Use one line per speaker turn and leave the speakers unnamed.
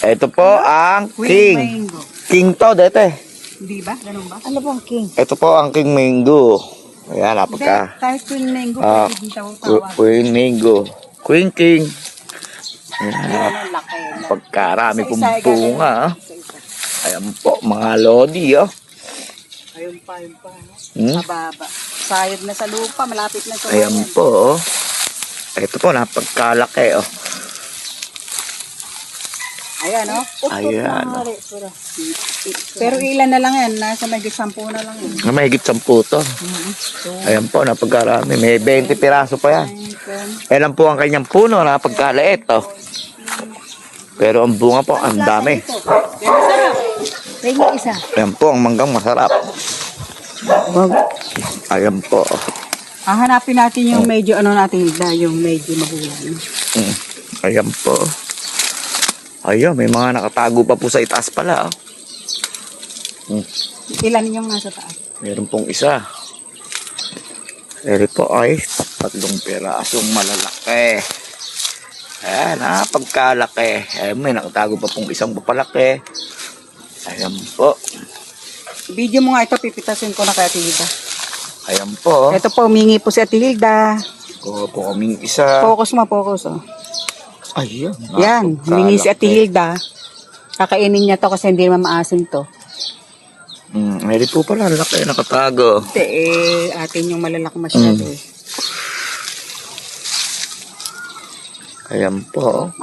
Ito po ang
Queen
king.
mango.
King to, dete.
Hindi ba? Ganun ba? Ano bang king?
Ito po ang king mango. Ayan,
Hindi,
napagka.
kahit queen mango,
Ah,
pwede din tawag.
Queen mango. Queen king. Ayan,
Ano, laki.
pagkarami pong
Isa-isa,
bunga.
isa-isa.
Ayan po, mga lodi, oh.
Ayun pa.
Hmm?
Mababa. Sayad na sa lupa, malapit na sa
Ayan po, oh. Ito po, napagkalaki, oh.
Ayan, oh.
Ayan.
Pero ilan na lang yan, nasa may 10 na lang yan.
Na mahigit 10 to. Ayan po, napagkarami. May 20 piraso pa yan. Ayan lang po ang kanyang puno, napagkaliit, oh. Pero ang bunga po, ang dami.
Yan, masarap. Tingin isa.
Ayan po, ang manggang masarap. Ayan po.
Hanapin natin yung medyo ano natin, yung medyo magulang.
Ayan po. Ayan, may mga nakatago pa po sa itaas pala.
Ilan yung nasa taas?
Meron pong isa. Eri po ay 3 pirasong malalaki. Ayan, pagkalaki. Ayan, may nakatago pa pong isang papalaki. Ayan po.
Video mo nga ito, pipitasin ko na kay Ate Hilda.
Ayan po.
Ito po, humingi po si Ate Hilda.
Kuha po kaming isa.
Focus mo, focus. Oh.
Ayan.
Yan, humingi si Ate Hilda. Kakainin niya to kasi hindi naman maasim to.
Eri po pala, laki nakatago.
Ate, atin yung malalaki masyado.
Ayan po.